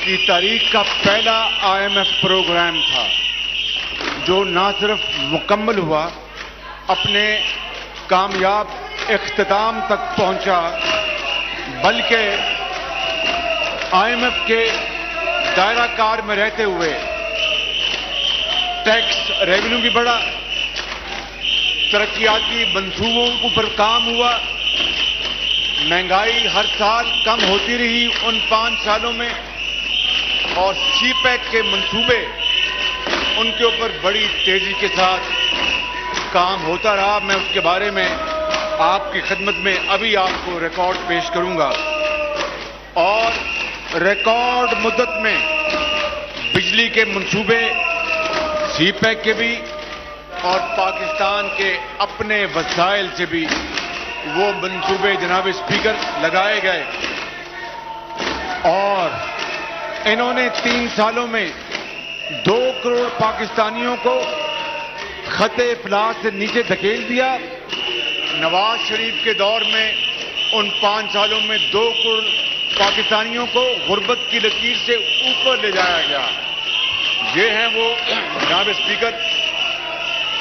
کی تاریخ کا پہلا IMF پروگرام تھا جو نہ صرف مکمل ہوا اپنے کامیاب اختتام تک پہنچا بلکہ IMF کے دائرہ کار میں رہتے ہوئے ٹیکس ریونیو بھی بڑھا، ترقیاتی منصوبوں پر کام ہوا، مہنگائی ہر سال کم ہوتی رہی ان 5 سالوں میں، اور سی پیک کے منصوبے ان کے اوپر بڑی تیزی کے ساتھ کام ہوتا رہا۔ میں اس کے بارے میں آپ کی خدمت میں ابھی آپ کو ریکارڈ پیش کروں گا۔ اور ریکارڈ مدت میں بجلی کے منصوبے سی پیک کے بھی اور پاکستان کے اپنے وسائل سے بھی وہ منصوبے جناب اسپیکر لگائے گئے، اور انہوں نے 3 سالوں میں 2 کروڑ پاکستانیوں کو خط افلاس سے نیچے دھکیل دیا۔ نواز شریف کے دور میں ان 5 سالوں میں 2 کروڑ پاکستانیوں کو غربت کی لکیر سے اوپر لے جایا گیا۔ یہ ہیں وہ جناب اسپیکر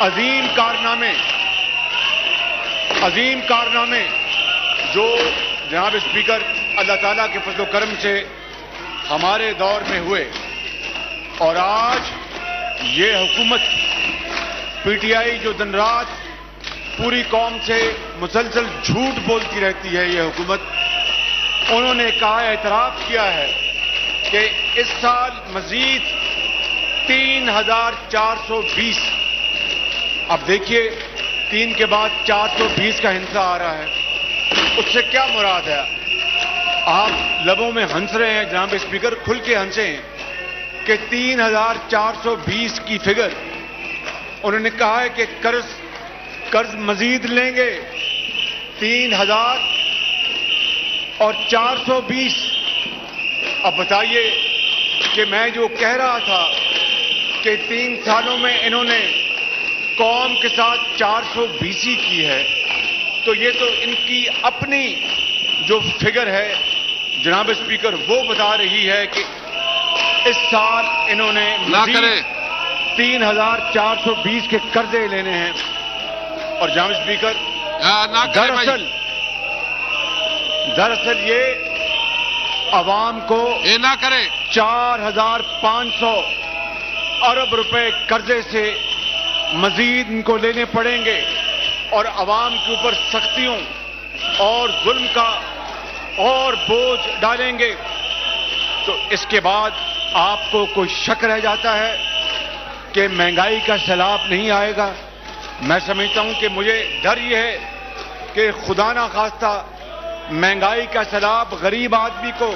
عظیم کارنامے جو جناب اسپیکر اللہ تعالیٰ کے فضل و کرم سے ہمارے دور میں ہوئے۔ اور آج یہ حکومت PTI جو دن رات پوری قوم سے مسلسل جھوٹ بولتی رہتی ہے، یہ حکومت انہوں نے کہا، اعتراف کیا ہے کہ اس سال مزید 3420، اب دیکھیے 3 کے بعد 420 کا ہنسا آ رہا ہے، اس سے کیا مراد ہے؟ آپ لبوں میں ہنس رہے ہیں جناب اسپیکر، کھل کے ہنسے ہیں کہ 3420 کی فگر انہوں نے کہا ہے کہ قرض مزید لیں گے 3000 اور 420۔ اب بتائیے کہ میں جو کہہ رہا تھا کہ 3 سالوں میں انہوں نے قوم کے ساتھ 420 کی ہے، تو یہ تو ان کی اپنی جو فگر ہے جناب اسپیکر وہ بتا رہی ہے کہ اس سال انہوں نے مزید 3420 کے قرضے لینے ہیں۔ اور جناب اسپیکر دراصل یہ عوام کو 4500 ارب روپے قرضے سے مزید ان کو لینے پڑیں گے، اور عوام کے اوپر سختیوں اور ظلم کا اور بوجھ ڈالیں گے۔ تو اس کے بعد آپ کو کوئی شک رہ جاتا ہے کہ مہنگائی کا سیلاب نہیں آئے گا؟ میں سمجھتا ہوں کہ مجھے ڈر یہ ہے کہ خدا نہ خواستہ مہنگائی کا سیلاب غریب آدمی کو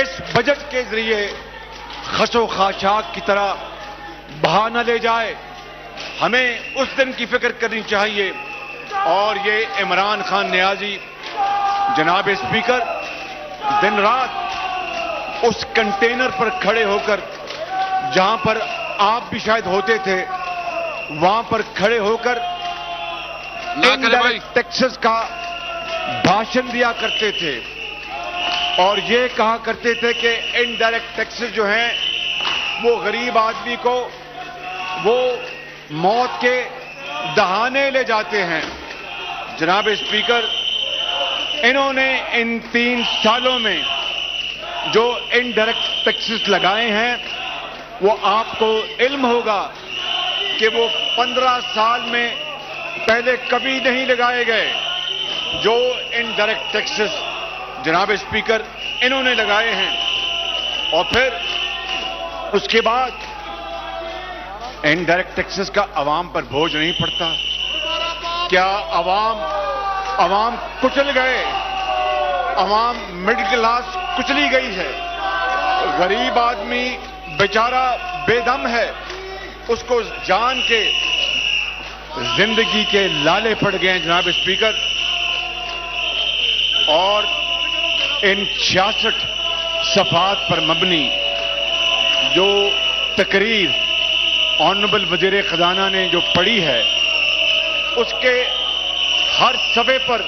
اس بجٹ کے ذریعے خس و خاشاک کی طرح بہا نہ لے جائے۔ ہمیں اس دن کی فکر کرنی چاہیے۔ اور یہ عمران خان نیازی جناب اسپیکر دن رات اس کنٹینر پر کھڑے ہو کر، جہاں پر آپ بھی شاید ہوتے تھے، وہاں پر کھڑے ہو کر انڈائریکٹ ٹیکسز کا بھاشن دیا کرتے تھے، اور یہ کہا کرتے تھے کہ انڈائریکٹ ٹیکسز جو ہیں وہ غریب آدمی کو وہ موت کے دہانے لے جاتے ہیں۔ جناب اسپیکر، انہوں نے ان 3 سالوں میں جو انڈائریکٹ ٹیکسز لگائے ہیں وہ آپ کو علم ہوگا کہ وہ 15 سال میں پہلے کبھی نہیں لگائے گئے۔ جو انڈائریکٹ ٹیکسز جناب اسپیکر انہوں نے لگائے ہیں، اور پھر اس کے بعد انڈائریکٹ ٹیکسز کا عوام پر بوجھ نہیں پڑتا؟ کیا عوام کچل گئے؟ عوام مڈل کلاس کچلی گئی ہے؟ غریب آدمی بیچارہ بے دم ہے، اس کو جان کے زندگی کے لالے پڑ گئے ہیں جناب اسپیکر۔ اور ان 66 صفحات پر مبنی جو تقریر آنریبل وزیر خزانہ نے جو پڑھی ہے، اس کے ہر صفحے پر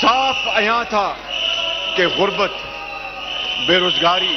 صاف عیاں تھا کہ غربت، بے روزگاری،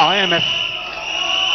IMF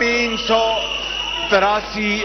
383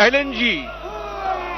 LNG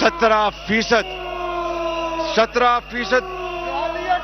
17%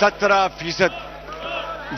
17%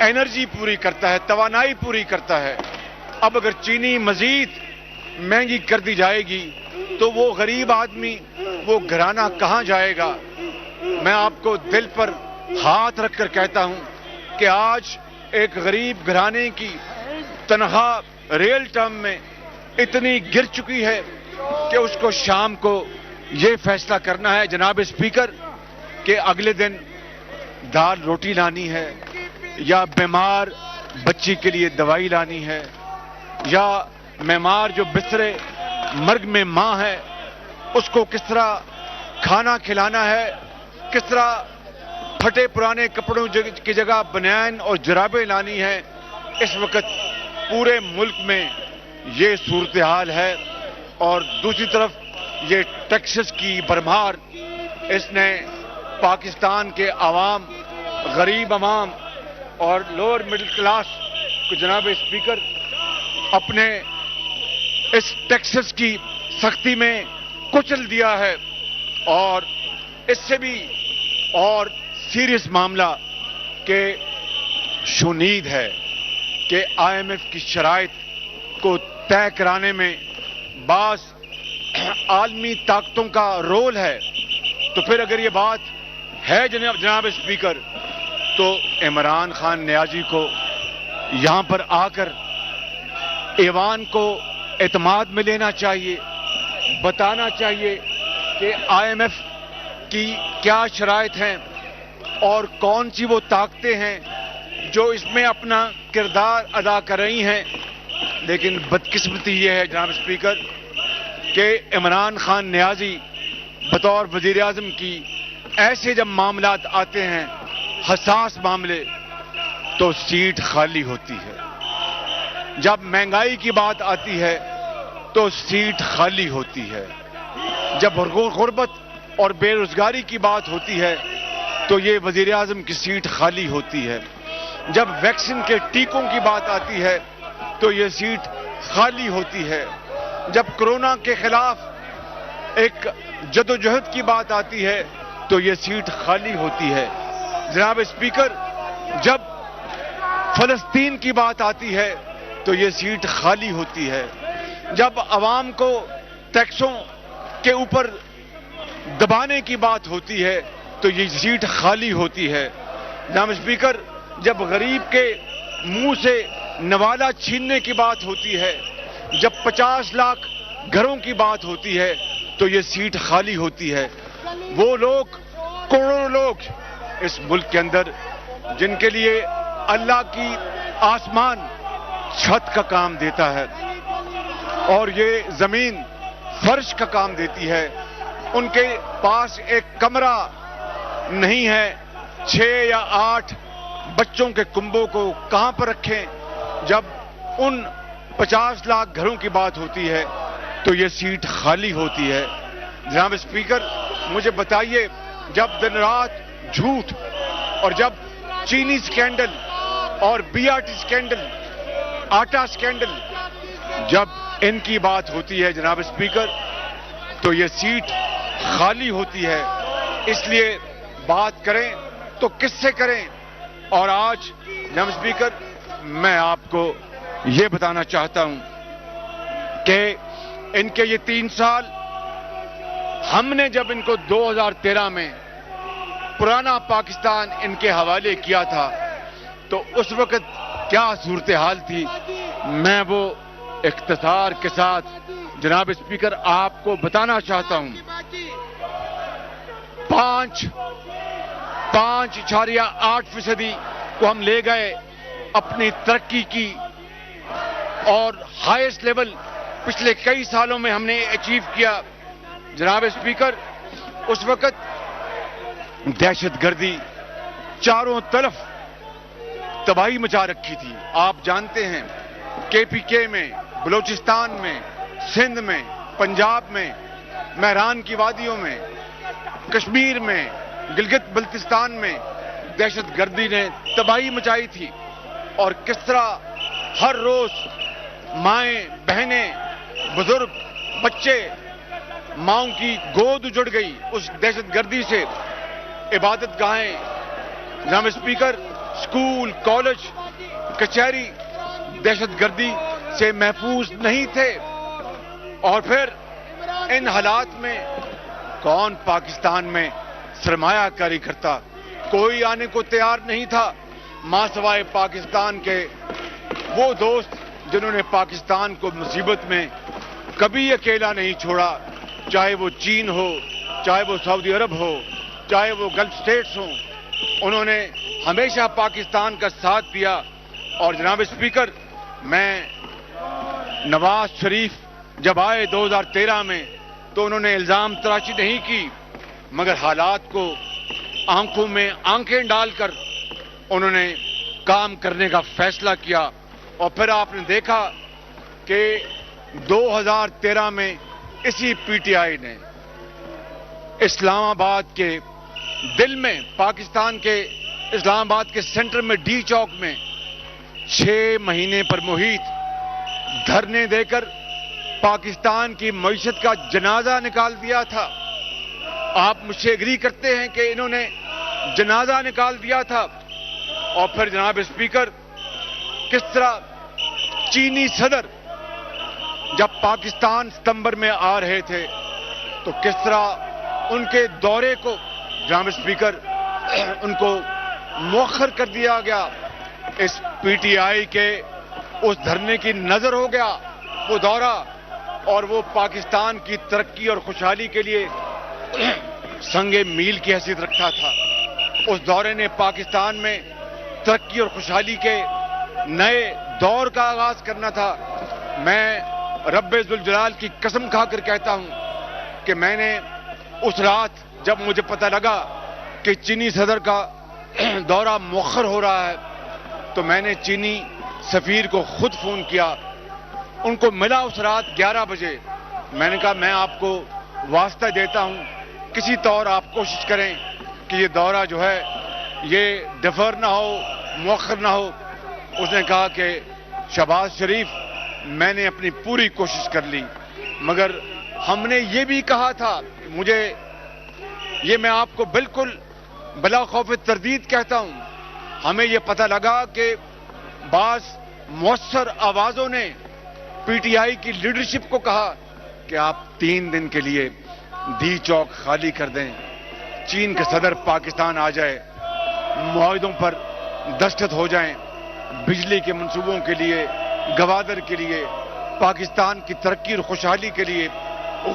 انرجی پوری کرتا ہے, توانائی پوری کرتا ہے. اب اگر چینی مزید مہنگی کر دی جائے گی تو وہ غریب آدمی, وہ گھرانہ کہاں جائے گا؟ میں آپ کو دل پر ہاتھ رکھ کر کہتا ہوں کہ آج ایک غریب گھرانے کی تنخواہ ریل ٹرم میں اتنی گر چکی ہے کہ اس کو شام کو یہ فیصلہ کرنا ہے جناب اسپیکر کہ اگلے دن دال روٹی لانی ہے, یا بیمار بچی کے لیے دوائی لانی ہے, یا بیمار جو بسترے مرگ میں ماں ہے اس کو کس طرح کھانا کھلانا ہے, کس طرح پھٹے پرانے کپڑوں کی جگہ بنیان اور جرابیں لانی ہے. اس وقت پورے ملک میں یہ صورتحال ہے. اور دوسری طرف یہ ٹیکسز کی بھرمار, اس نے پاکستان کے عوام, غریب عوام اور لوور مڈل کلاس کو جناب اسپیکر اپنے اس ٹیکسز کی سختی میں کچل دیا ہے. اور اس سے بھی اور سیریس معاملہ کہ شنید ہے کہ آئی ایم ایف کی شرائط کو طے کرانے میں بعض عالمی طاقتوں کا رول ہے. تو پھر اگر یہ بات ہے جناب اسپیکر تو عمران خان نیازی کو یہاں پر آ کر ایوان کو اعتماد میں لینا چاہیے, بتانا چاہیے کہ آئی ایم ایف کی کیا شرائط ہیں اور کون سی وہ طاقتیں ہیں جو اس میں اپنا کردار ادا کر رہی ہیں. لیکن بدقسمتی یہ ہے جناب اسپیکر کہ عمران خان نیازی بطور وزیر اعظم کی ایسے جب معاملات آتے ہیں, حساس معاملے, تو سیٹ خالی ہوتی ہے. جب مہنگائی کی بات آتی ہے تو سیٹ خالی ہوتی ہے. جب غربت اور بے روزگاری کی بات ہوتی ہے تو یہ وزیر اعظم کی سیٹ خالی ہوتی ہے. جب ویکسین کے ٹیکوں کی بات آتی ہے تو یہ سیٹ خالی ہوتی ہے. جب کورونا کے خلاف ایک جدوجہد کی بات آتی ہے تو یہ سیٹ خالی ہوتی ہے. جناب اسپیکر, جب فلسطین کی بات آتی ہے تو یہ سیٹ خالی ہوتی ہے. جب عوام کو ٹیکسوں کے اوپر دبانے کی بات ہوتی ہے تو یہ سیٹ خالی ہوتی ہے. جناب اسپیکر, جب غریب کے منہ سے نوالا چھیننے کی بات ہوتی ہے, جب 50 لاکھ گھروں کی بات ہوتی ہے تو یہ سیٹ خالی ہوتی ہے. وہ لوگ, کروڑوں لوگ اس ملک کے اندر جن کے لیے اللہ کی آسمان چھت کا کام دیتا ہے اور یہ زمین فرش کا کام دیتی ہے, ان کے پاس ایک کمرہ نہیں ہے. 6 یا 8 بچوں کے کنبوں کو کہاں پر رکھیں؟ جب ان 50 لاکھ گھروں کی بات ہوتی ہے تو یہ سیٹ خالی ہوتی ہے. جناب اسپیکر, مجھے بتائیے, جب دن رات جھوٹ اور جب چینی سکینڈل اور بی آر ٹی سکینڈل, آٹا سکینڈل, جب ان کی بات ہوتی ہے جناب اسپیکر تو یہ سیٹ خالی ہوتی ہے. اس لیے بات کریں تو کس سے کریں؟ اور آج جناب اسپیکر میں آپ کو یہ بتانا چاہتا ہوں کہ ان کے یہ 3 سال ہم نے جب ان کو 2013 میں پرانا پاکستان ان کے حوالے کیا تھا تو اس وقت کیا صورتحال تھی, میں وہ اختصار کے ساتھ جناب اسپیکر آپ کو بتانا چاہتا ہوں. 5.8% کو ہم لے گئے اپنی ترقی کی, اور ہائیسٹ لیول پچھلے کئی سالوں میں ہم نے اچیو کیا. جناب اسپیکر, اس وقت دہشت گردی چاروں طرف تباہی مچا رکھی تھی. آپ جانتے ہیں KPK میں, بلوچستان میں, سندھ میں, پنجاب میں, مہران کی وادیوں میں, کشمیر میں, گلگت بلتستان میں دہشت گردی نے تباہی مچائی تھی. اور کس طرح ہر روز مائیں, بہنیں, بزرگ, بچے, ماؤں کی گود اجڑ گئی اس دہشت گردی سے. عبادت گاہیں جناب اسپیکر اسکول کالج کچہری دہشت گردی سے محفوظ نہیں تھے. اور پھر ان حالات میں کون پاکستان میں سرمایہ کاری کرتا؟ کوئی آنے کو تیار نہیں تھا ماں سوائے پاکستان کے وہ دوست جنہوں نے پاکستان کو مصیبت میں کبھی اکیلا نہیں چھوڑا، چاہے وہ چین ہو، چاہے وہ سعودی عرب ہو، چاہے وہ گلف اسٹیٹس ہوں. انہوں نے ہمیشہ پاکستان کا ساتھ دیا. اور جناب اسپیکر، میں نواز شریف جب آئے 2013 میں تو انہوں نے الزام تراشی نہیں کی، مگر حالات کو آنکھوں میں آنکھیں ڈال کر انہوں نے کام کرنے کا فیصلہ کیا. اور پھر آپ نے دیکھا کہ 2013 میں اسی پی ٹی آئی نے اسلام آباد کے دل میں، پاکستان کے اسلام آباد کے سینٹر میں ڈی چوک میں 6 مہینے پر محیط دھرنے دے کر پاکستان کی معیشت کا جنازہ نکال دیا تھا. آپ مجھ سے ایگری کرتے ہیں کہ انہوں نے جنازہ نکال دیا تھا. اور پھر جناب اسپیکر، کس طرح چینی صدر جب پاکستان ستمبر میں آ رہے تھے تو کس طرح ان کے دورے کو جناب اسپیکر ان کو مؤخر کر دیا گیا. اس پی ٹی آئی کے اس دھرنے کی نظر ہو گیا وہ دورہ، اور وہ پاکستان کی ترقی اور خوشحالی کے لیے سنگ میل کی حیثیت رکھتا تھا. اس دورے نے پاکستان میں ترقی اور خوشحالی کے نئے دور کا آغاز کرنا تھا. میں رب ذوالجلال کی قسم کھا کر کہتا ہوں کہ میں نے اس رات جب مجھے پتہ لگا کہ چینی صدر کا دورہ مؤخر ہو رہا ہے تو میں نے چینی سفیر کو خود فون کیا. ان کو ملا اس رات 11 بجے. میں نے کہا میں آپ کو واسطہ دیتا ہوں، کسی طور آپ کوشش کریں کہ یہ دورہ جو ہے یہ ڈیفر نہ ہو، مؤخر نہ ہو. اس نے کہا کہ شہباز شریف، میں نے اپنی پوری کوشش کر لی، مگر ہم نے یہ بھی کہا تھا، مجھے یہ میں آپ کو بالکل بلا خوف تردید کہتا ہوں، ہمیں یہ پتہ لگا کہ بعض مؤثر آوازوں نے پی ٹی آئی کی لیڈرشپ کو کہا کہ آپ 3 دن کے لیے ڈی چوک خالی کر دیں، چین کے صدر پاکستان آ جائے، معاہدوں پر دستخط ہو جائیں، بجلی کے منصوبوں کے لیے، گوادر کے لیے، پاکستان کی ترقی اور خوشحالی کے لیے،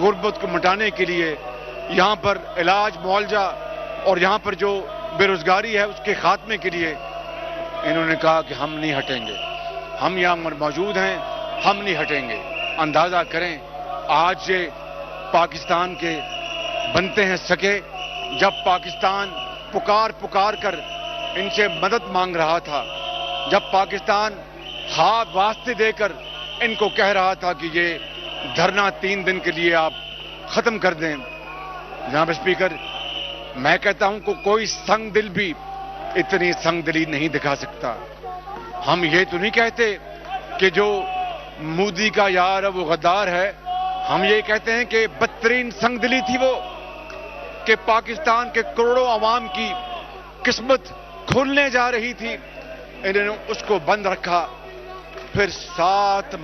غربت کو مٹانے کے لیے، یہاں پر علاج معالجہ اور یہاں پر جو بے روزگاری ہے اس کے خاتمے کے لیے. انہوں نے کہا کہ ہم نہیں ہٹیں گے، ہم یہاں موجود ہیں، ہم نہیں ہٹیں گے. اندازہ کریں آج یہ پاکستان کے بنتے ہیں سکے، جب پاکستان پکار کر ان سے مدد مانگ رہا تھا، جب پاکستان ہاتھ واسطے دے کر ان کو کہہ رہا تھا کہ یہ دھرنا 3 دن کے لیے آپ ختم کر دیں. جناب اسپیکر، میں کہتا ہوں کہ کوئی سنگ دل بھی اتنی سنگ دلی نہیں دکھا سکتا. ہم یہ تو نہیں کہتے کہ جو مودی کا یار ہے وہ غدار ہے، ہم یہ کہتے ہیں کہ بدترین سنگ دلی تھی وہ کہ پاکستان کے کروڑوں عوام کی قسمت کھلنے جا رہی تھی، انہوں نے اس کو بند رکھا. پھر 7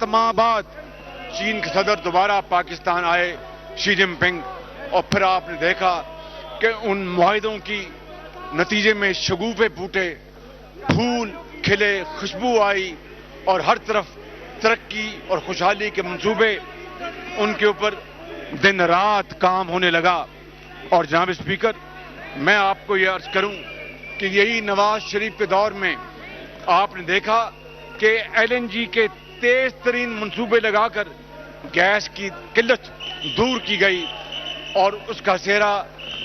ماہ بعد چین کے صدر دوبارہ پاکستان آئے، شی جن پنگ، اور پھر آپ نے دیکھا کہ ان معاہدوں کی نتیجے میں شگوفے پھوٹے، پھول کھلے، خوشبو آئی، اور ہر طرف ترقی اور خوشحالی کے منصوبے، ان کے اوپر دن رات کام ہونے لگا. اور جناب اسپیکر، میں آپ کو یہ عرض کروں کہ یہی نواز شریف کے دور میں آپ نے دیکھا کہ ایل این جی کے تیز ترین منصوبے لگا کر گیس کی قلت دور کی گئی، اور اس کا سہرا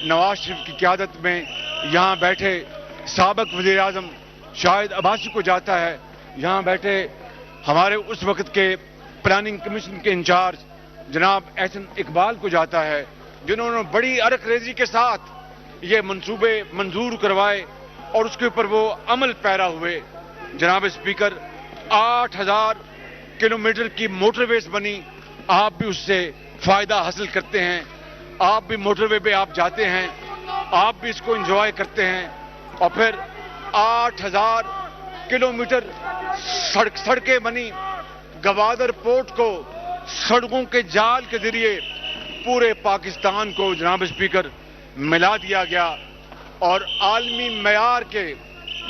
نواز شریف کی قیادت میں یہاں بیٹھے سابق وزیر اعظم شاہد عباسی کو جاتا ہے، یہاں بیٹھے ہمارے اس وقت کے پلاننگ کمیشن کے انچارج جناب احسن اقبال کو جاتا ہے، جنہوں نے بڑی ارق ریزی کے ساتھ یہ منصوبے منظور کروائے اور اس کے اوپر وہ عمل پیرا ہوئے. جناب اسپیکر، 8000 کلومیٹر کی موٹر ویز بنی، آپ بھی اس سے فائدہ حاصل کرتے ہیں، آپ بھی موٹر وے پہ آپ جاتے ہیں، آپ بھی اس کو انجوائے کرتے ہیں. اور پھر 8,000 کلومیٹر سڑکیں بنی. گوادر پورٹ کو سڑکوں کے جال کے ذریعے پورے پاکستان کو جناب اسپیکر ملا دیا گیا اور عالمی معیار کے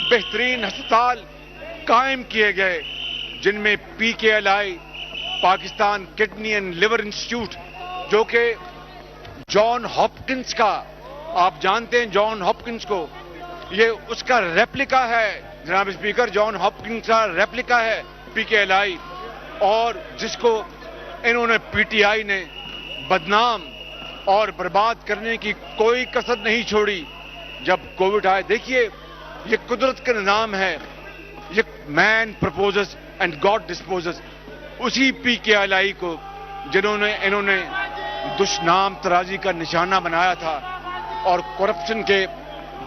بہترین ہسپتال قائم کیے گئے جن میں PKLI Pakistan kidney and liver institute جو کہ جان ہاپکنس کا, آپ جانتے ہیں جان ہاپکنس کو, یہ اس کا ریپلیکا ہے جناب اسپیکر. جان ہاپکنس کا ریپلیکا ہے PKLI, اور جس کو انہوں نے PTI نے بدنام اور برباد کرنے کی کوئی کسر نہیں چھوڑی جب کووڈ آئے. دیکھیے یہ قدرت کا نظام ہے, یہ مین پرپوزز اینڈ گاڈ ڈسپوزز. اسی PKLI کو انہوں نے دشنام ترازی کا نشانہ بنایا تھا اور کرپشن کے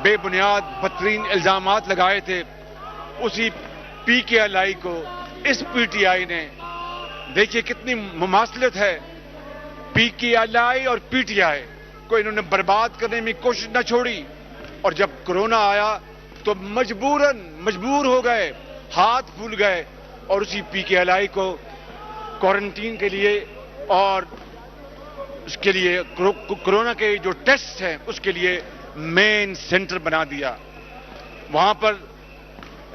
بے بنیاد بدترین الزامات لگائے تھے, اسی PKLI کو اس PTI نے, دیکھیے کتنی مماثلت ہے, PKLI اور PTI کو انہوں نے برباد کرنے میں کوشش نہ چھوڑی. اور جب کرونا آیا تو مجبور ہو گئے, ہاتھ پھول گئے اور اسی PKLI کو کوارنٹین کے لیے اور اس کے لیے کرونا کے جو ٹیسٹ ہیں اس کے لیے مین سینٹر بنا دیا. وہاں پر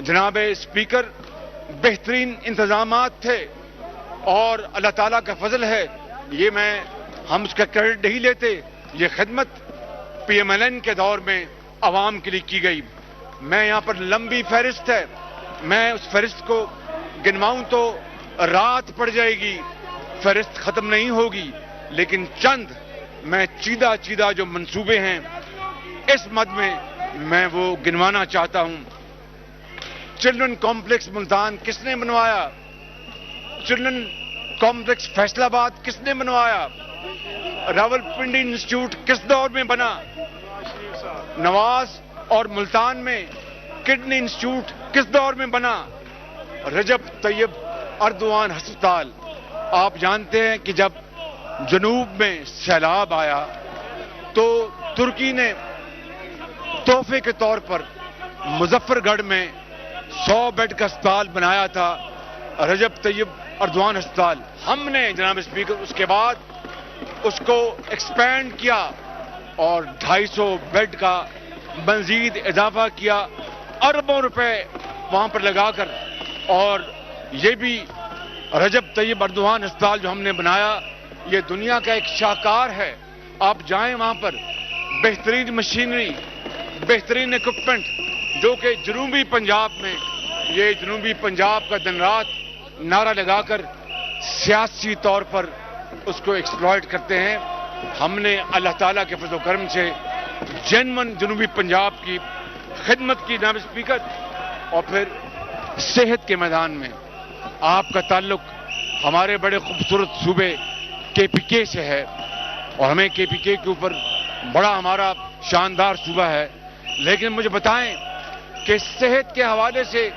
جناب اسپیکر بہترین انتظامات تھے اور اللہ تعالیٰ کا فضل ہے, یہ ہم اس کا کریڈٹ نہیں لیتے, یہ خدمت PMLN کے دور میں عوام کے لیے کی گئی. میں یہاں پر لمبی فہرست ہے, میں اس فہرست کو گنواؤں تو رات پڑ جائے گی, فہرست ختم نہیں ہوگی, لیکن چند میں چیدہ جو منصوبے ہیں اس مد میں وہ گنوانا چاہتا ہوں. چلڈرن کمپلیکس ملتان کس نے بنوایا؟ چلڈرن کمپلیکس فیصل آباد کس نے بنوایا؟ راولپنڈی انسٹیٹیوٹ کس دور میں بنا؟ نواز اور ملتان میں کڈنی انسٹیٹیوٹ کس دور میں بنا؟ رجب طیب اردوان ہسپتال, آپ جانتے ہیں کہ جب جنوب میں سیلاب آیا تو ترکی نے تحفے کے طور پر مظفر گڑھ میں 100 بیڈ کا اسپتال بنایا تھا, رجب طیب اردوان ہسپتال. ہم نے جناب اسپیکر اس کے بعد اس کو ایکسپینڈ کیا اور 250 بیڈ کا مزید اضافہ کیا, اربوں روپے وہاں پر لگا کر. اور یہ بھی رجب طیب اردوان ہسپتال جو ہم نے بنایا یہ دنیا کا ایک شاہکار ہے. آپ جائیں وہاں پر, بہترین مشینری, بہترین اکوپمنٹ, جو کہ جنوبی پنجاب میں, یہ جنوبی پنجاب کا دن رات نعرہ لگا کر سیاسی طور پر اس کو ایکسپلائٹ کرتے ہیں. ہم نے اللہ تعالیٰ کے فضل و کرم سے جنون جنوبی پنجاب کی خدمت کی جناب اسپیکر. اور پھر صحت کے میدان میں آپ کا تعلق ہمارے بڑے خوبصورت صوبے KPK سے ہے اور ہمیں KPK کے اوپر بڑا ہمارا شاندار صوبہ ہے, لیکن مجھے بتائیں کہ صحت کے حوالے سے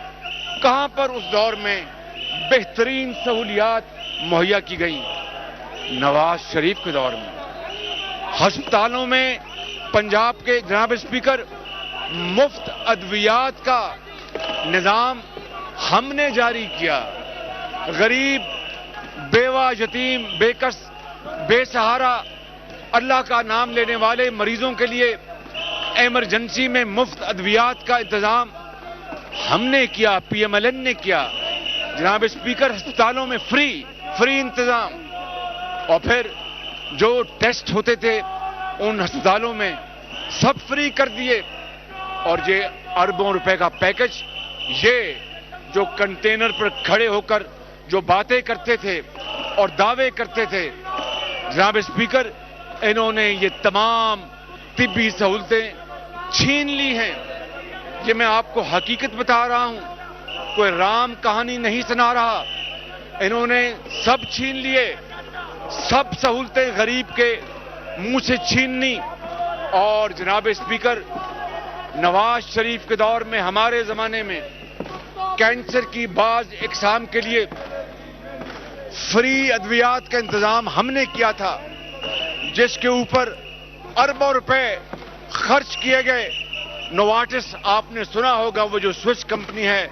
کہاں پر اس دور میں بہترین سہولیات مہیا کی گئیں؟ نواز شریف کے دور میں ہسپتالوں میں پنجاب کے جناب اسپیکر مفت ادویات کا نظام ہم نے جاری کیا. غریب, بیوہ, یتیم, بے کس, بے سہارا, اللہ کا نام لینے والے مریضوں کے لیے ایمرجنسی میں مفت ادویات کا انتظام ہم نے کیا, PMLN نے کیا. جناب اسپیکر ہسپتالوں میں فری انتظام. اور پھر جو ٹیسٹ ہوتے تھے ان ہسپتالوں میں سب فری کر دیے. اور یہ اربوں روپے کا پیکج, یہ جو کنٹینر پر کھڑے ہو کر جو باتیں کرتے تھے اور دعوے کرتے تھے, جناب اسپیکر انہوں نے یہ تمام طبی سہولتیں چھین لی ہیں. یہ میں آپ کو حقیقت بتا رہا ہوں, کوئی رام کہانی نہیں سنا رہا. انہوں نے سب چھین لیے, سب سہولتیں غریب کے منہ سے چھیننی. اور جناب اسپیکر نواز شریف کے دور میں, ہمارے زمانے میں کینسر کی بعض اقسام کے لیے فری ادویات کا انتظام ہم نے کیا تھا, جس کے اوپر اربوں روپے خرچ کیے گئے. نوارٹس آپ نے سنا ہوگا, وہ جو سوئس کمپنی ہے,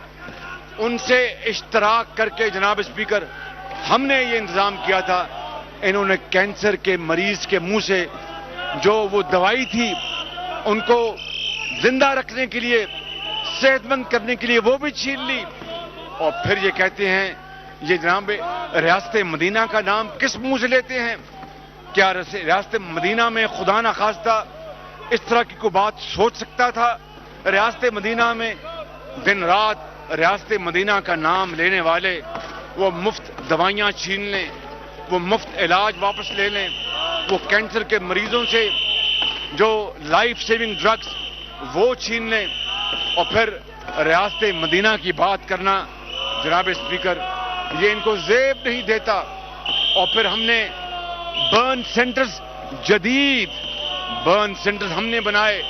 ان سے اشتراک کر کے جناب اسپیکر ہم نے یہ انتظام کیا تھا. انہوں نے کینسر کے مریض کے منہ سے جو وہ دوائی تھی ان کو زندہ رکھنے کے لیے, صحت مند کرنے کے لیے, وہ بھی چھین لی. اور پھر یہ کہتے ہیں, یہ جناب ریاست مدینہ کا نام کس منہ سے لیتے ہیں؟ کیا ریاست مدینہ میں خدا نخواستہ اس طرح کی کوئی بات سوچ سکتا تھا؟ ریاست مدینہ میں دن رات ریاست مدینہ کا نام لینے والے وہ مفت دوائیاں چھین لیں, وہ مفت علاج واپس لے لیں, وہ کینسر کے مریضوں سے جو لائف سیونگ ڈرگس وہ چھین لیں, اور پھر ریاست مدینہ کی بات کرنا جناب اسپیکر یہ ان کو زیب نہیں دیتا. اور پھر ہم نے برن سینٹرز, جدید برن سینٹرز ہم نے بنائے,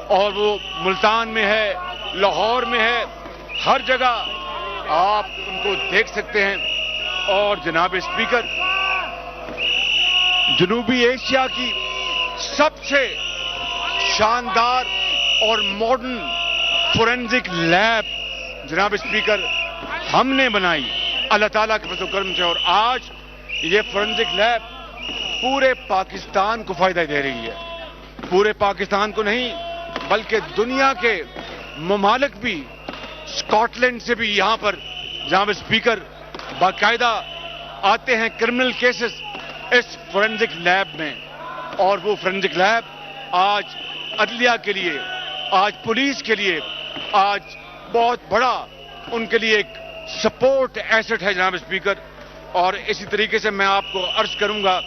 اور وہ ملتان میں ہے, لاہور میں ہے, ہر جگہ آپ ان کو دیکھ سکتے ہیں. اور جناب اسپیکر جنوبی ایشیا کی سب سے شاندار اور ماڈرن فورینزک لیب جناب اسپیکر ہم نے بنائی اللہ تعالیٰ کے فضل و کرم سے. اور آج یہ فورینزک لیب پورے پاکستان کو فائدہ دے رہی ہے. پورے پاکستان کو نہیں بلکہ دنیا کے ممالک بھی, اسکاٹ لینڈ سے بھی یہاں پر جناب اسپیکر باقاعدہ آتے ہیں کرمنل کیسز اس فورینزک لیب میں. اور وہ فورینزک لیب آج عدلیہ کے لیے, آج پولیس کے لیے, آج بہت بڑا ان کے لیے ایک سپورٹ ایسٹ ہے جناب اسپیکر. اور اسی طریقے سے میں آپ کو عرض کروں گا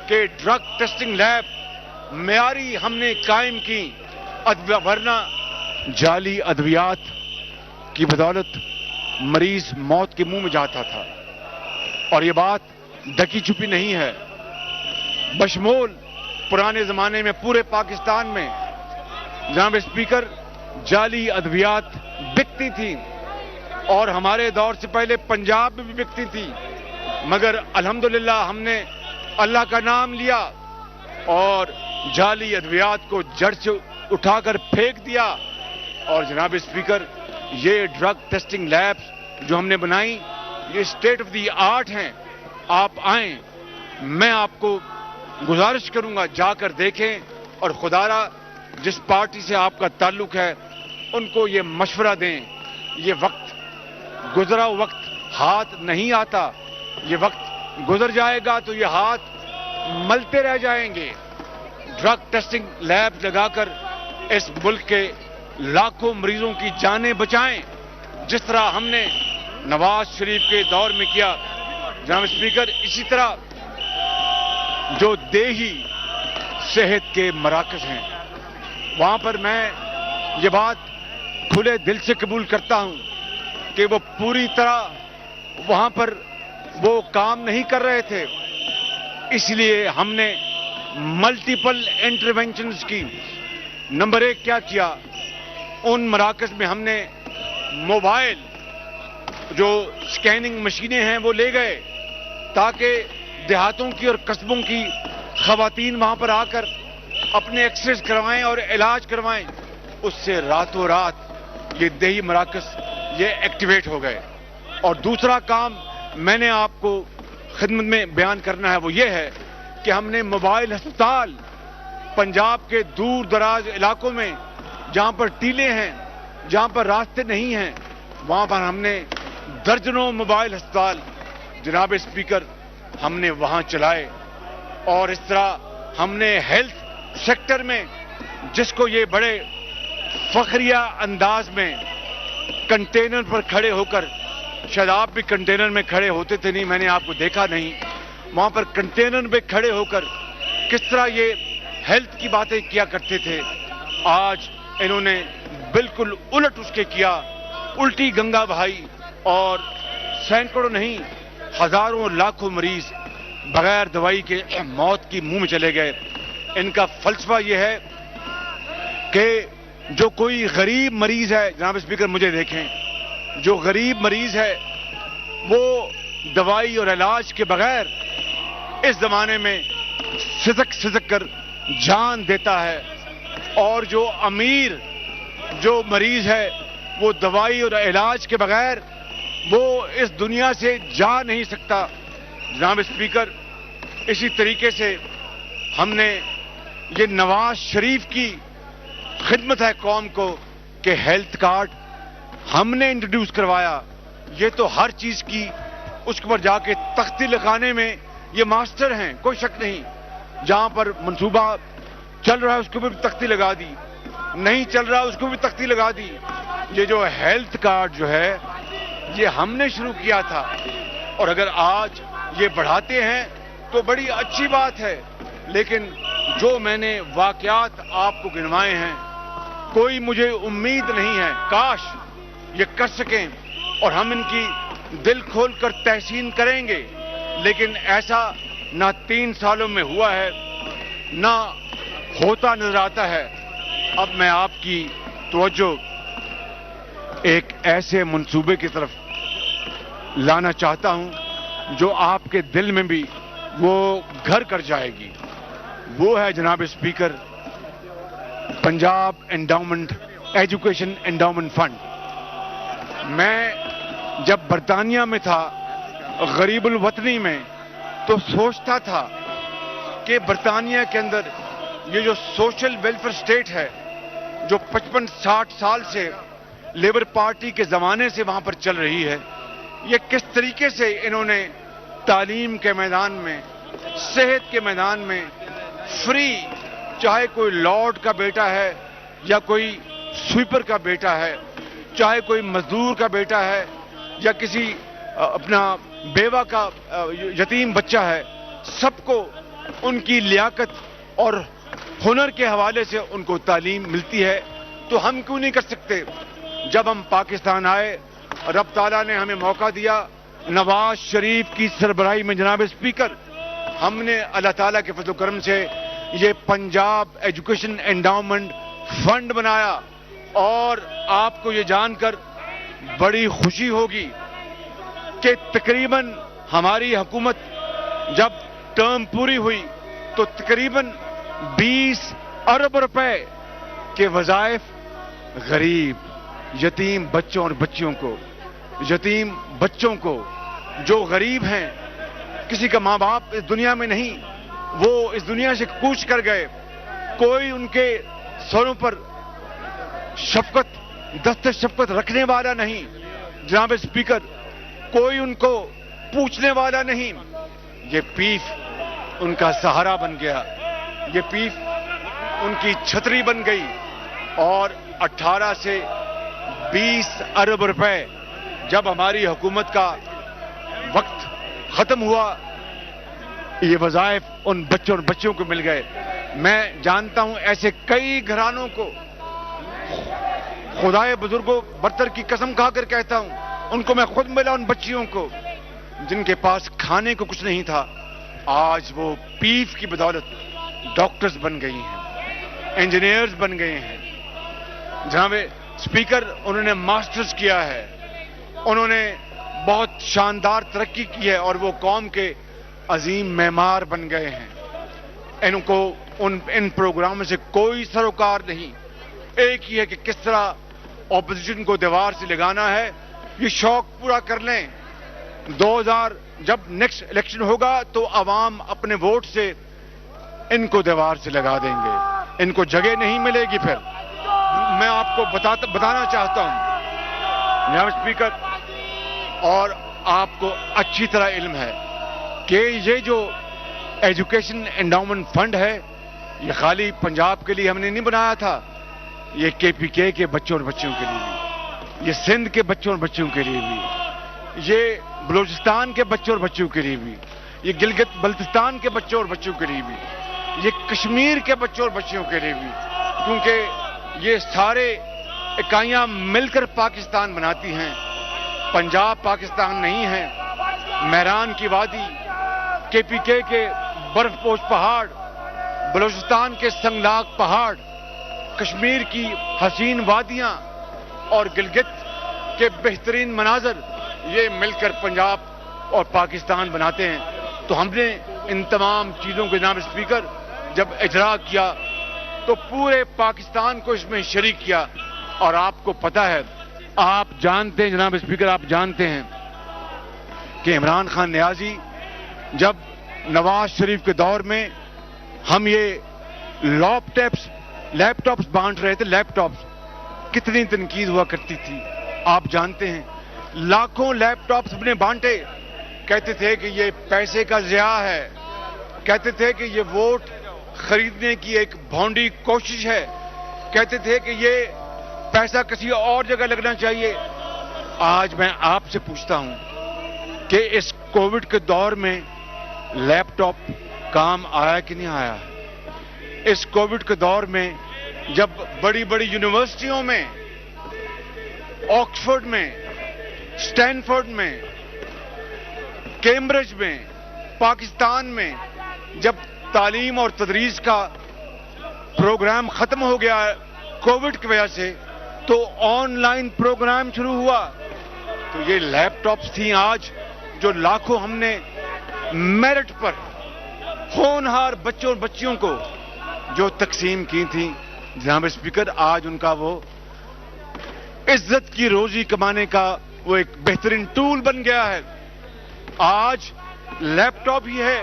کہ ڈرگ ٹیسٹنگ لیب معیاری ہم نے قائم کی, ورنہ جعلی ادویات کی بدولت مریض موت کے منہ میں جاتا تھا. اور یہ بات ڈکی چھپی نہیں ہے, بشمول پرانے زمانے میں پورے پاکستان میں جناب اسپیکر جعلی ادویات بکتی تھی, اور ہمارے دور سے پہلے پنجاب میں بھی بکتی تھی. مگر الحمدللہ ہم نے اللہ کا نام لیا اور جعلی ادویات کو جڑ سے اٹھا کر پھینک دیا. اور جناب اسپیکر یہ ڈرگ ٹیسٹنگ لیبس جو ہم نے بنائی یہ اسٹیٹ آف دی آرٹ ہیں. آپ آئیں, میں آپ کو گزارش کروں گا جا کر دیکھیں, اور خدارا جس پارٹی سے آپ کا تعلق ہے ان کو یہ مشورہ دیں. یہ وقت گزرا وقت ہاتھ نہیں آتا, یہ وقت گزر جائے گا تو یہ ہاتھ ملتے رہ جائیں گے. ڈرگ ٹیسٹنگ لیب لگا کر اس ملک کے لاکھوں مریضوں کی جانیں بچائیں, جس طرح ہم نے نواز شریف کے دور میں کیا جناب اسپیکر. اسی طرح جو دیہی صحت کے مراکز ہیں وہاں پر میں یہ بات کھلے دل سے قبول کرتا ہوں کہ وہ پوری طرح وہاں پر وہ کام نہیں کر رہے تھے. اس لیے ہم نے ملٹیپل انٹرونشنز کی. نمبر 1 کیا کیا, ان مراکز میں ہم نے موبائل جو سکیننگ مشینیں ہیں وہ لے گئے تاکہ دیہاتوں کی اور قصبوں کی خواتین وہاں پر آ کر اپنے ایکسرے کروائیں اور علاج کروائیں. اس سے راتوں رات یہ دیہی مراکز یہ ایکٹیویٹ ہو گئے. اور دوسرا کام میں نے آپ کو خدمت میں بیان کرنا ہے وہ یہ ہے کہ ہم نے موبائل ہسپتال پنجاب کے دور دراز علاقوں میں جہاں پر ٹیلے ہیں, جہاں پر راستے نہیں ہیں, وہاں پر ہم نے درجنوں موبائل ہسپتال جناب اسپیکر ہم نے وہاں چلائے. اور اس طرح ہم نے ہیلتھ سیکٹر میں جس کو یہ بڑے فخریہ انداز میں کنٹینر پر کھڑے ہو کر, شاید آپ بھی کنٹینر میں کھڑے ہوتے تھے, نہیں میں نے آپ کو دیکھا نہیں, وہاں پر کنٹینر پہ کھڑے ہو کر کس طرح یہ ہیلتھ کی باتیں کیا کرتے تھے, آج انہوں نے بالکل الٹ اس کے کیا, الٹی گنگا بہائی, اور سینکڑوں نہیں ہزاروں لاکھوں مریض بغیر دوائی کے موت کی منہ میں چلے گئے. ان کا فلسفہ یہ ہے کہ جو کوئی غریب مریض ہے جناب اسپیکر مجھے دیکھیں, جو غریب مریض ہے وہ دوائی اور علاج کے بغیر اس زمانے میں سسک کر جان دیتا ہے. اور جو امیر جو مریض ہے وہ دوائی اور علاج کے بغیر وہ اس دنیا سے جا نہیں سکتا. جناب اسپیکر، اسی طریقے سے ہم نے یہ نواز شریف کی خدمت ہے قوم کو کہ ہیلتھ کارڈ ہم نے انٹروڈیوس کروایا. یہ تو ہر چیز کی اس کے اوپر جا کے تختی لگانے میں یہ ماسٹر ہیں، کوئی شک نہیں. جہاں پر منصوبہ چل رہا ہے اس کو بھی تختی لگا دی، نہیں چل رہا اس کو بھی تختی لگا دی. یہ جو ہیلتھ کارڈ جو ہے یہ ہم نے شروع کیا تھا، اور اگر آج یہ بڑھاتے ہیں تو بڑی اچھی بات ہے. لیکن جو میں نے واقعات آپ کو گنوائے ہیں، کوئی مجھے امید نہیں ہے کاش یہ کر سکیں اور ہم ان کی دل کھول کر تحسین کریں گے، لیکن ایسا نہ 3 سالوں میں ہوا ہے نہ ہوتا نظر آتا ہے. اب میں آپ کی توجہ ایک ایسے منصوبے کی طرف لانا چاہتا ہوں جو آپ کے دل میں بھی وہ گھر کر جائے گی. وہ ہے جناب speaker Punjab endowment education endowment fund. میں جب برطانیہ میں تھا غریب الوطنی میں تو سوچتا تھا کہ برطانیہ کے اندر یہ جو سوشل ویلفیئر سٹیٹ ہے جو 55-60 سال سے لیبر پارٹی کے زمانے سے وہاں پر چل رہی ہے، یہ کس طریقے سے انہوں نے تعلیم کے میدان میں، صحت کے میدان میں فری، چاہے کوئی لارڈ کا بیٹا ہے یا کوئی سویپر کا بیٹا ہے، چاہے کوئی مزدور کا بیٹا ہے یا کسی اپنا بیوہ کا یتیم بچہ ہے، سب کو ان کی لیاقت اور ہنر کے حوالے سے ان کو تعلیم ملتی ہے. تو ہم کیوں نہیں کر سکتے؟ جب ہم پاکستان آئے، رب تعالیٰ نے ہمیں موقع دیا، نواز شریف کی سربراہی میں جناب اسپیکر ہم نے اللہ تعالیٰ کے فضل و کرم سے یہ پنجاب ایجوکیشن انڈاؤمنٹ فنڈ بنایا. اور آپ کو یہ جان کر بڑی خوشی ہوگی کہ تقریباً ہماری حکومت جب ٹرم پوری ہوئی تو تقریباً 20 ارب روپے کے وظائف غریب یتیم بچوں اور بچیوں کو، یتیم بچوں کو جو غریب ہیں، کسی کا ماں باپ اس دنیا میں نہیں، وہ اس دنیا سے کوچ کر گئے، کوئی ان کے سروں پر شفقت دست شفقت رکھنے والا نہیں. جناب اسپیکر، کوئی ان کو پوچھنے والا نہیں. یہ پیف ان کا سہارا بن گیا، یہ پیف ان کی چھتری بن گئی. اور 18 سے 20 ارب روپے جب ہماری حکومت کا وقت ختم ہوا، یہ وظائف ان بچوں اور بچیوں کو مل گئے. میں جانتا ہوں ایسے کئی گھرانوں کو، خدائے بزرگوں برتر کی قسم کھا کر کہتا ہوں، ان کو میں خود ملا، ان بچیوں کو جن کے پاس کھانے کو کچھ نہیں تھا. آج وہ پیف کی بدولت ڈاکٹرز بن گئی ہیں، انجینئرز بن گئے ہیں. جناب اسپیکر، انہوں نے ماسٹرز کیا ہے، انہوں نے بہت شاندار ترقی کی ہے اور وہ قوم کے عظیم معمار بن گئے ہیں. ان کو ان پروگراموں سے کوئی سروکار نہیں. ایک ہی ہے کہ کس طرح اپوزیشن کو دیوار سے لگانا ہے. یہ شوق پورا کر لیں. 2000 جب نیکسٹ الیکشن ہوگا تو عوام اپنے ووٹ سے ان کو دیوار سے لگا دیں گے، ان کو جگہ نہیں ملے گی. پھر میں آپ کو بتانا چاہتا ہوں جناب اسپیکر، اور آپ کو اچھی طرح علم ہے کہ یہ جو ایجوکیشن انڈاؤمنٹ فنڈ ہے یہ خالی پنجاب کے لیے ہم نے نہیں بنایا تھا، یہ KPK کے بچوں اور بچیوں کے لیے بھی، یہ سندھ کے بچوں اور بچیوں کے لیے بھی، یہ بلوچستان کے بچوں اور بچوں کے لیے بھی، یہ گلگت بلتستان کے بچوں اور بچوں کے لیے بھی، یہ کشمیر کے بچوں اور بچیوں کے لیے بھی. کیونکہ یہ سارے اکائیاں مل کر پاکستان بناتی ہیں. پنجاب پاکستان نہیں ہے. میران کی وادی، KPK کے برف پوش پہاڑ، بلوچستان کے سنگلاگ پہاڑ، کشمیر کی حسین وادیاں اور گلگت کے بہترین مناظر، یہ مل کر پنجاب اور پاکستان بناتے ہیں. تو ہم نے ان تمام چیزوں کو جناب اسپیکر جب اجرا کیا تو پورے پاکستان کو اس میں شریک کیا. اور آپ کو پتا ہے, آپ جانتے ہیں جناب اسپیکر, آپ جانتے ہیں کہ عمران خان نیازی جب نواز شریف کے دور میں ہم یہ لیپ ٹاپس بانٹ رہے تھے, لیپ ٹاپس, کتنی تنقید ہوا کرتی تھی آپ جانتے ہیں. لاکھوں لیپ ٹاپس ہم نے بانٹے, کہتے تھے کہ یہ پیسے کا ضیاع ہے, کہتے تھے کہ یہ ووٹ خریدنے کی ایک بھونڈی کوشش ہے, کہتے تھے کہ یہ پیسہ کسی اور جگہ لگنا چاہیے. آج میں آپ سے پوچھتا ہوں کہ اس کووڈ کے دور میں لیپ ٹاپ کام آیا کہ نہیں آیا؟ اس کووڈ کے دور میں جب بڑی بڑی یونیورسٹیوں میں, آکسفورڈ میں, اسٹینفورڈ میں, کیمبرج میں, پاکستان میں جب تعلیم اور تدریس کا پروگرام ختم ہو گیا کووڈ کی وجہ سے, تو آن لائن پروگرام شروع ہوا. تو یہ لیپ ٹاپس تھیں آج جو لاکھوں ہم نے میرٹ پر ہونہار بچوں اور بچیوں کو جو تقسیم کی تھیں. جناب اسپیکر, آج ان کا وہ عزت کی روزی کمانے کا وہ ایک بہترین ٹول بن گیا ہے. آج لیپ ٹاپ ہی ہے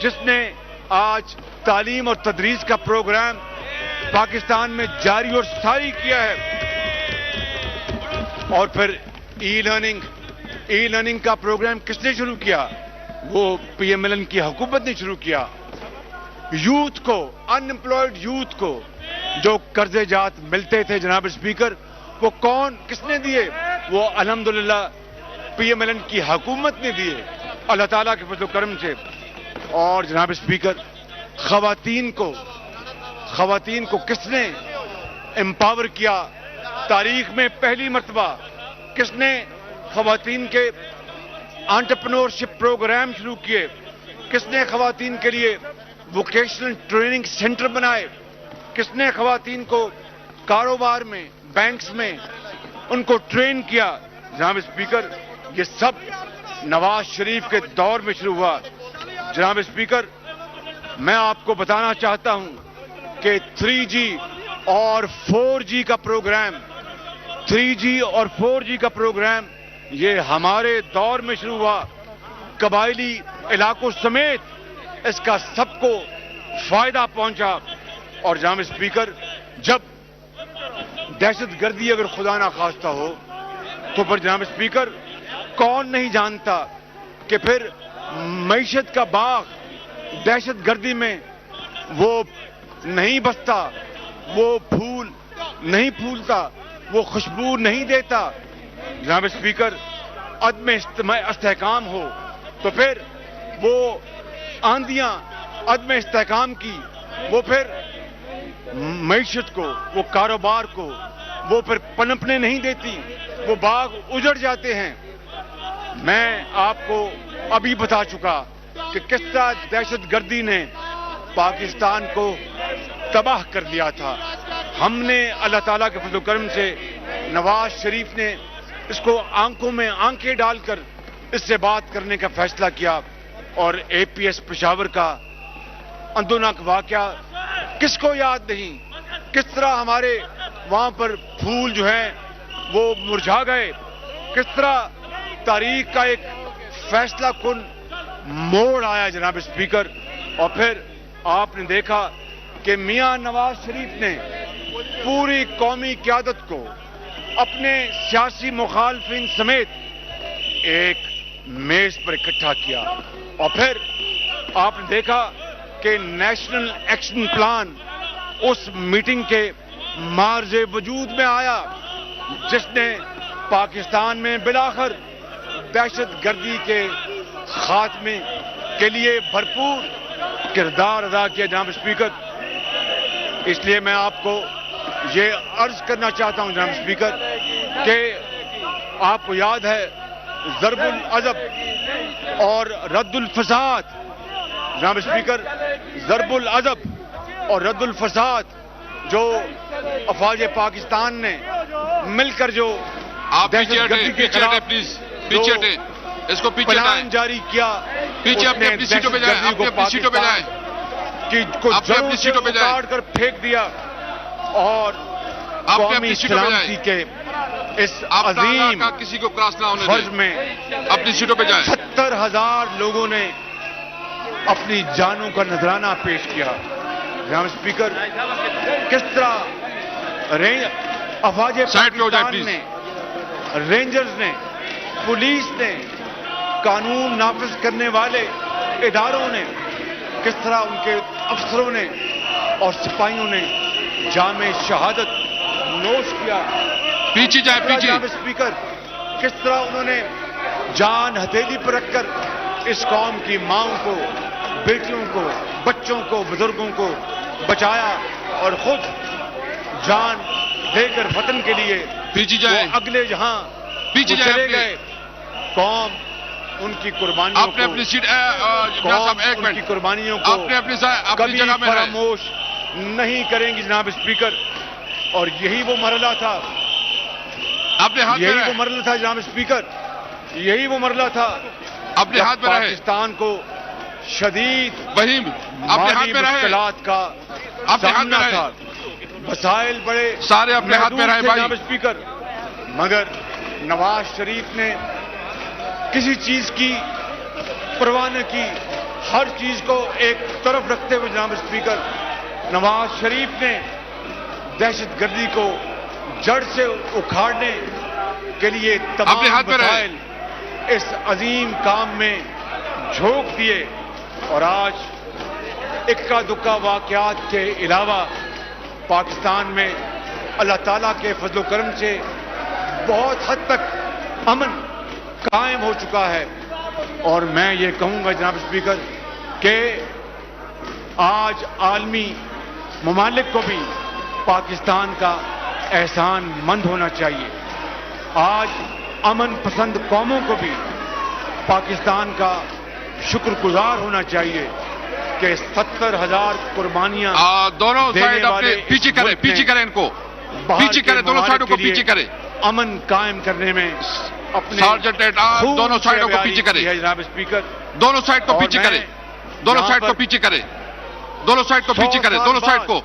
جس نے آج تعلیم اور تدریس کا پروگرام پاکستان میں جاری اور ساری کیا ہے. اور پھر ای لرننگ کا پروگرام کس نے شروع کیا؟ وہ پی ایم ایل این کی حکومت نے شروع کیا. یوتھ کو, ان امپلائڈ یوتھ کو جو قرضے جات ملتے تھے جناب اسپیکر, وہ کس نے دیے؟ وہ الحمدللہ پی ایم ایل این کی حکومت نے دیے, اللہ تعالیٰ کے فضل و کرم سے. اور جناب اسپیکر, خواتین کو کس نے امپاور کیا؟ تاریخ میں پہلی مرتبہ کس نے خواتین کے انٹرپرینورشپ پروگرام شروع کیے؟ کس نے خواتین کے لیے ووکیشنل ٹریننگ سینٹر بنائے؟ کس نے خواتین کو کاروبار میں, بینکس میں ان کو ٹرین کیا؟ جناب اسپیکر, یہ سب نواز شریف کے دور میں شروع ہوا. جناب اسپیکر, میں آپ کو بتانا چاہتا ہوں کہ 3G اور 4G کا پروگرام 3G اور 4G کا پروگرام یہ ہمارے دور میں شروع ہوا. قبائلی علاقوں سمیت اس کا سب کو فائدہ پہنچا. اور جناب اسپیکر, جب دہشت گردی اگر خدا نہ خواستہ ہو تو پھر جناب اسپیکر کون نہیں جانتا کہ پھر معیشت کا باغ دہشت گردی میں وہ نہیں بستا, وہ پھول نہیں پھولتا, وہ خوشبو نہیں دیتا. جناب اسپیکر, عدم استحکام ہو تو پھر وہ آندیاں عدم استحکام کی وہ پھر معیشت کو, وہ کاروبار کو وہ پھر پنپنے نہیں دیتی, وہ باغ اجڑ جاتے ہیں. میں آپ کو ابھی بتا چکا کہ کس طرح دہشت گردی نے پاکستان کو تباہ کر دیا تھا. ہم نے اللہ تعالیٰ کے فضل و کرم سے, نواز شریف نے اس کو آنکھوں میں آنکھیں ڈال کر اس سے بات کرنے کا فیصلہ کیا. اور اے پی ایس پشاور کا اندوناک واقعہ کس کو یاد نہیں؟ کس طرح ہمارے وہاں پر پھول جو ہیں وہ مرجھا گئے, کس طرح تاریخ کا ایک فیصلہ کن موڑ آیا جناب اسپیکر. اور پھر آپ نے دیکھا کہ میاں نواز شریف نے پوری قومی قیادت کو اپنے سیاسی مخالفین سمیت ایک میز پر اکٹھا کیا. اور پھر آپ نے دیکھا کہ نیشنل ایکشن پلان اس میٹنگ کے معرض وجود میں آیا جس نے پاکستان میں بالآخر دہشت گردی کے خاتمے کے لیے بھرپور کردار ادا کیا جناب اسپیکر. اس لیے میں آپ کو یہ عرض کرنا چاہتا ہوں جناب اسپیکر کہ آپ کو یاد ہے ضرب العضب اور رد الفساد. جناب اسپیکر, ضرب العضب اور رد الفساد جو افواج پاکستان نے مل کر جو پیچھے ہٹیں پلیز, پیچھے ہٹیں, اس کو پیچھے پلان جاری کیا, پیچھے اپنی سیٹوں پہ جائیں, اپنی سیٹوں پہ جائیں. کہ کو اپنی جڑوں اپنی سے سیٹوں پہ جائیں۔ اکاڑ کر پھینک دیا اور اپنی قومی اپنی سیٹوں پہ سلامتی جائیں۔ کے اس اپنا عظیم علاقہ کسی کو کراس نہ ہونے فرض دیں۔ میں اپنی سیٹوں پہ جائیں۔ 70,000 لوگوں نے اپنی جانوں کا نذرانہ پیش کیا۔ جناب اسپیکر، کس طرح افواج سائڈ پہ ہو جائے پاکستان پلیز۔ نے، رینجرز نے، پولیس نے، قانون نافذ کرنے والے اداروں نے، کس طرح ان کے افسروں نے اور سپاہیوں نے جام شہادت نوش کیا۔ پیچھے جائیں پیچھے۔ جناب اسپیکر، کس طرح انہوں نے جان ہتھیلی پر رکھ کر اس قوم کی ماؤں کو، بیٹیوں کو، بچوں کو، بزرگوں کو بچایا اور خود جان دے کر وطن کے لیے پیچھے وہ جائیں۔ اگلے جہاں پیچھے وہ جائیں چلے اپنے۔ گئے۔ قوم ان کی قربانیوں اپنے کو، اپنی سیٹ قوم صاحب ایک ان کی منٹ۔ قربانیوں کو اپنے اپنی اپنی کبھی جگہ میں رہیں۔ فراموش نہیں کریں گی جناب اسپیکر۔ اور یہی وہ مرحلہ تھا، اپنے ہاتھ میں یہی وہ رہیں۔ مرحلہ تھا جناب اسپیکر، یہی وہ مرحلہ تھا اپنے ہاتھ جب میں رہیں۔ پاکستان کو شدید وہیم اپنے ہاتھ مالی میں رہیں۔ مشکلات کا اپنے ہاتھ سامنا میں تھا۔ وسائل بڑے سارے اپنے ہاتھ میں محدود رہیں تھے بھائی۔ جناب اسپیکر، مگر نواز شریف نے کسی چیز کی پرواہ نہ کی۔ ہر چیز کو ایک طرف رکھتے ہوئے جناب اسپیکر، نواز شریف نے دہشت گردی کو جڑ سے اکھاڑنے کے لیے اپنے تمام ہاتھ میں رہیں۔ وسائل اس عظیم کام میں جھونک دیے۔ اور آج اکا دکا واقعات کے علاوہ پاکستان میں اللہ تعالیٰ کے فضل و کرم سے بہت حد تک امن قائم ہو چکا ہے۔ اور میں یہ کہوں گا جناب اسپیکر کہ آج عالمی ممالک کو بھی پاکستان کا احسان مند ہونا چاہیے۔ آج امن پسند قوموں کو بھی پاکستان کا شکر گزار ہونا چاہیے کہ 70,000 قربانیاں دونوں دینے سائڈ اپنے والے اس پیچھے کریں، ملک نے پیچھے کریں ان کو۔ باہر پیچھے کے کریں، دونوں ممالک سائڈوں کو کے لیے پیچھے کریں۔ امن قائم کرنے میں اپنے سارجنٹ ایٹ آرمز خون دونوں سے سائڈوں کو عیاری پیچھے کریں۔ کی ہے جناب اسپیکر۔ دونوں سائڈ کو اور پیچھے میں کریں۔ دونوں یہاں سائڈ کو پر پیچھے کریں۔ دونوں سائڈ کو 100 پیچھے کریں۔ سال دونوں سائڈ بعد کو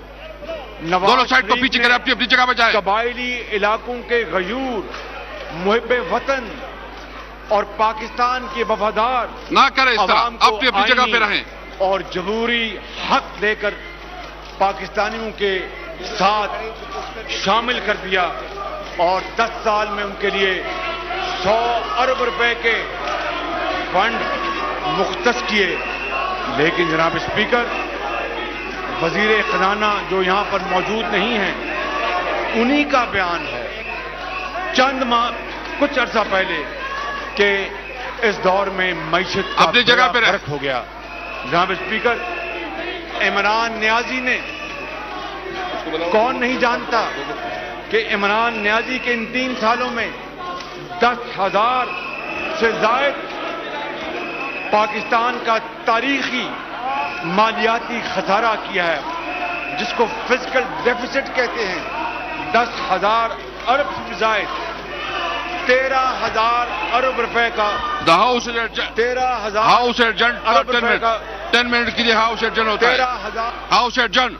نواز دونوں سائڈ کو شریف پیچھے نے کریں، اپنی اپنی جگہ پہ جائیں۔ قبائلی علاقوں کے غیور، محب وطن اور پاکستان کے وفادار نہ کریں اس طرح، عوام کو اپنی اپنی جگہ پہ آئینی رہیں۔ اور جمہوری حق دے کر پاکستانیوں کے ساتھ شامل کر دیا اور 10 سال میں ان کے لیے 100 ارب روپے کے فنڈ مختص کیے۔ لیکن جناب اسپیکر، وزیر خزانہ جو یہاں پر موجود نہیں ہیں، انہی کا بیان ہے چند ماہ کچھ عرصہ پہلے کہ اس دور میں معیشت کا اپنی جگہ پہ بڑا رہیں۔ فرق ہو گیا۔ جناب اسپیکر، عمران نیازی نے، کون نہیں جانتا کہ عمران نیازی کے ان 3 سالوں میں 10,000 سے زائد پاکستان کا تاریخی مالیاتی خسارہ کیا ہے، جس کو فزیکل ڈیفیسٹ کہتے ہیں۔ 10,000 ارب سے زائد 13,000 ارب روپے کا، دا ہاؤس ایڈجنٹ 13,000 ہاؤس ایڈجنٹ ارب روپے کا، 10 منٹ کے لیے ہاؤس ایڈجنٹ ہوتا ہے۔ 13,000 ہاؤس ایڈجنٹ